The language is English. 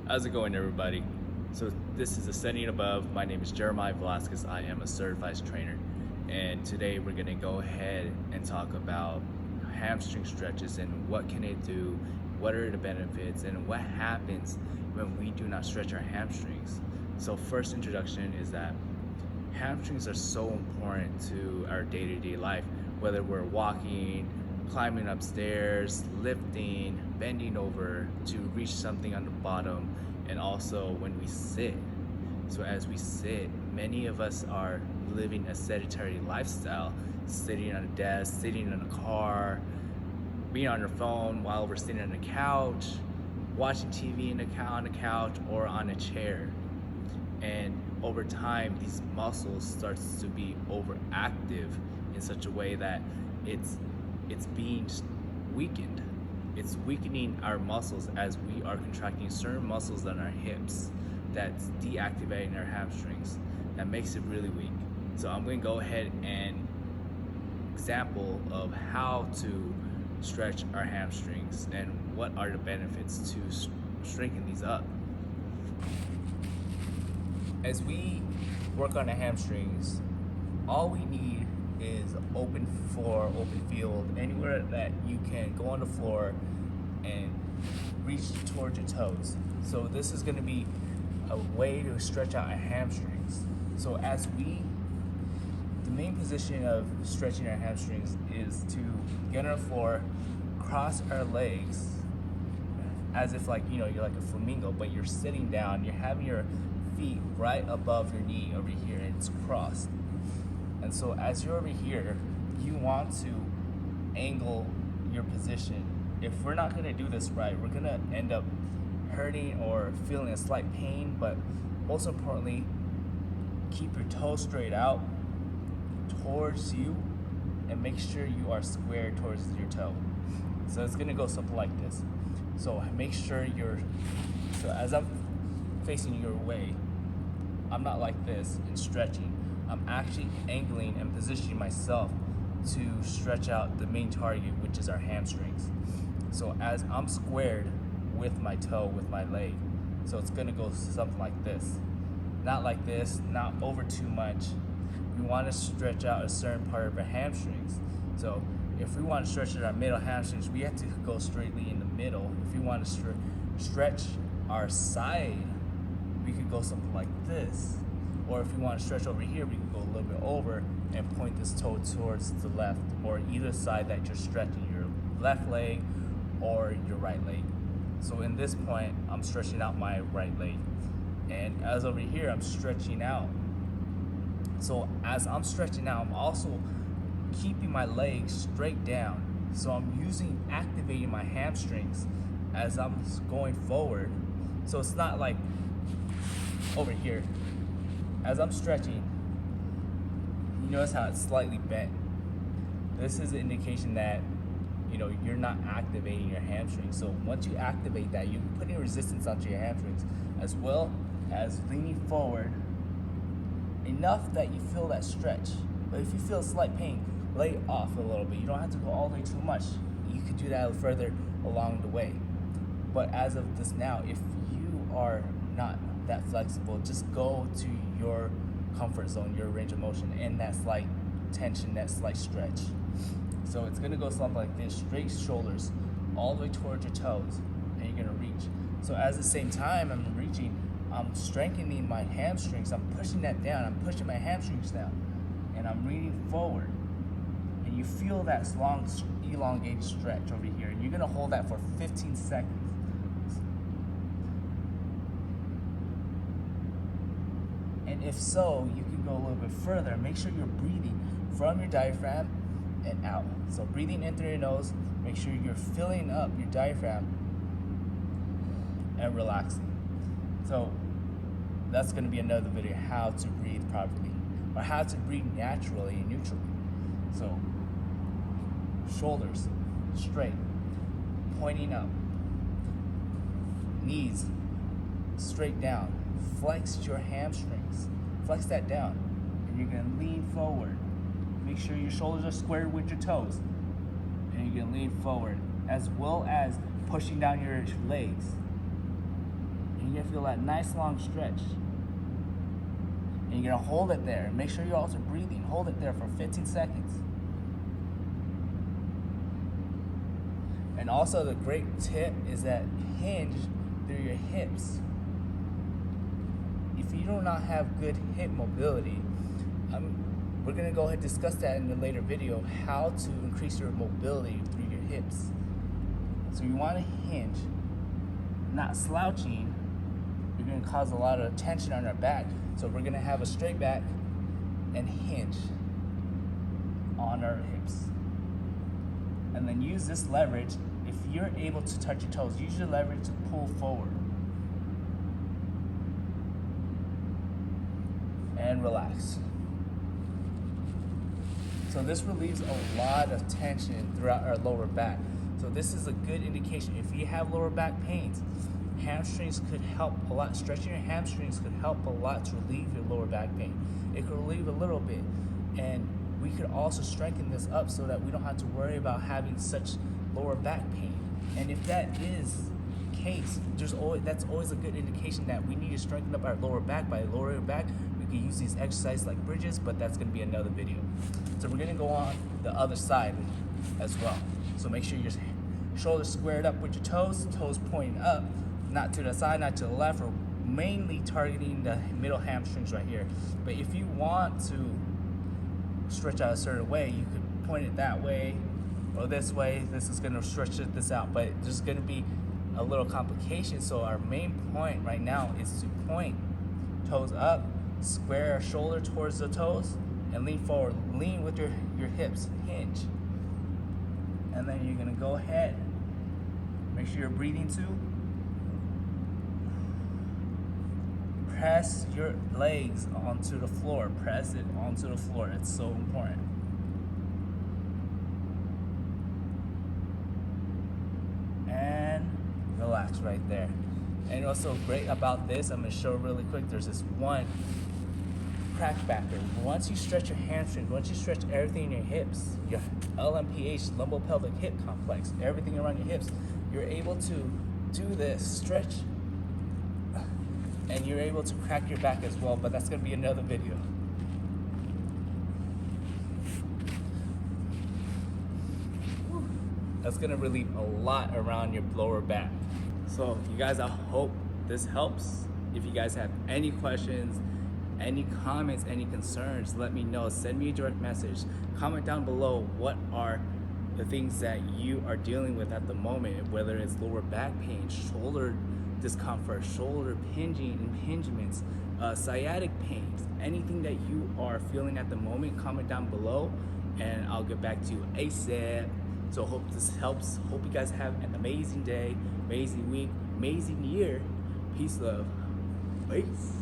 How's it going, everybody? So this is Ascending.Above. My name is Jeremiah Velasquez. I am a certified trainer, and today we're gonna go ahead and talk about hamstring stretches and what can it do, what are the benefits, and what happens when we do not stretch our hamstrings. So first introduction is that hamstrings are so important to our day-to-day life, whether we're walking, climbing upstairs, lifting, bending over to reach something on the bottom, and also when we sit. So as we sit, many of us are living a sedentary lifestyle, sitting on a desk, sitting in a car, being on your phone while we're sitting on a couch, watching TV on a couch or on a chair. And over time, these muscles starts to be overactive in such a way that it's being weakened. It's weakening our muscles as we are contracting certain muscles on our hips. That's deactivating our hamstrings. That makes it really weak. So I'm going to go ahead and example of how to stretch our hamstrings and what are the benefits to strengthen these up. As we work on the hamstrings, all we need is open floor, open field, anywhere that you can go on the floor and reach towards your toes. So this is going to be a way to stretch out our hamstrings. So the main position of stretching our hamstrings is to get on the floor, cross our legs as if you're like a flamingo, but you're sitting down, you're having your feet right above your knee over here, and it's crossed. And so as you're over here, you want to angle your position. If we're not gonna do this right, we're gonna end up hurting or feeling a slight pain, but most importantly, keep your toes straight out towards you and make sure you are square towards your toe. So it's gonna go something like this. So make sure so as I'm facing your way, I'm not like this and stretching. I'm actually angling and positioning myself to stretch out the main target, which is our hamstrings. So as I'm squared with my toe, with my leg, so it's gonna go something like this. Not like this, not over too much. We wanna stretch out a certain part of our hamstrings. So if we wanna stretch out our middle hamstrings, we have to go straightly in the middle. If we wanna stretch our side, we could go something like this. Or if we want to stretch over here, we can go a little bit over and point this toe towards the left or either side that you're stretching, your left leg or your right leg. So in this point, I'm stretching out my right leg. And as over here, I'm stretching out. So as I'm stretching out, I'm also keeping my legs straight down. So I'm activating my hamstrings as I'm going forward. So it's not like over here. As I'm stretching, you notice how it's slightly bent. This is an indication that you're not activating your hamstrings. So once you activate that, you're putting resistance onto your hamstrings, as well as leaning forward enough that you feel that stretch. But if you feel a slight pain, lay off a little bit. You don't have to go all the way too much. You could do that further along the way. But as of this now, if you are not that flexible, just go to your comfort zone, your range of motion, and that slight tension, that slight stretch. So it's gonna go something like this: straight shoulders all the way towards your toes, and you're gonna reach. So at the same time I'm reaching, I'm strengthening my hamstrings, I'm pushing that down, I'm pushing my hamstrings down, and I'm leaning forward. And you feel that long elongated stretch over here, and you're gonna hold that for 15 seconds. And if so, you can go a little bit further. Make sure you're breathing from your diaphragm and out. So breathing in through your nose, make sure you're filling up your diaphragm and relaxing. So that's gonna be another video, how to breathe properly, or how to breathe naturally and neutrally. So shoulders straight, pointing up, knees straight down. Flex your hamstrings, flex that down, and you're gonna lean forward. Make sure your shoulders are squared with your toes, and you're gonna lean forward, as well as pushing down your legs. And you're gonna feel that nice long stretch. And you're gonna hold it there. Make sure you're also breathing. Hold it there for 15 seconds. And also the great tip is that hinge through your hips. If you do not have good hip mobility, we're gonna go ahead and discuss that in a later video, how to increase your mobility through your hips. So you wanna hinge, not slouching. You're gonna cause a lot of tension on our back. So we're gonna have a straight back and hinge on our hips. And then use this leverage. If you're able to touch your toes, use your leverage to pull forward. And relax. So this relieves a lot of tension throughout our lower back. So this is a good indication. If you have lower back pains, hamstrings could help a lot. Stretching your hamstrings could help a lot to relieve your lower back pain. It could relieve a little bit. And we could also strengthen this up so that we don't have to worry about having such lower back pain. And if that is the case, that's always a good indication that we need to strengthen up our lower back. By lower back, we can use these exercises like bridges, but that's gonna be another video. So we're gonna go on the other side as well. So make sure your shoulders squared up with your toes pointing up, not to the side, not to the left, or mainly targeting the middle hamstrings right here. But if you want to stretch out a certain way, you could point it that way or this way. This is gonna stretch this out, but there's gonna be a little complication. So our main point right now is to point toes up, square our shoulder towards the toes, and lean forward. Lean with your hips, hinge. And then you're gonna go ahead, make sure you're breathing too. Press your legs onto the floor. Press it onto the floor. It's so important. And relax right there. And what's so great about this, I'm gonna show really quick, there's this one crack backer. Once you stretch your hamstrings, once you stretch everything in your hips, your LMPH, lumbopelvic hip complex, everything around your hips, you're able to do this stretch, and you're able to crack your back as well, but that's gonna be another video. That's gonna relieve a lot around your lower back. So you guys, I hope this helps. If you guys have any questions, any comments, any concerns, let me know. Send me a direct message. Comment down below what are the things that you are dealing with at the moment, whether it's lower back pain, shoulder discomfort, shoulder impingements, sciatic pains, anything that you are feeling at the moment, comment down below and I'll get back to you ASAP. So hope this helps. Hope you guys have an amazing day, amazing week, amazing year. Peace, love. Peace.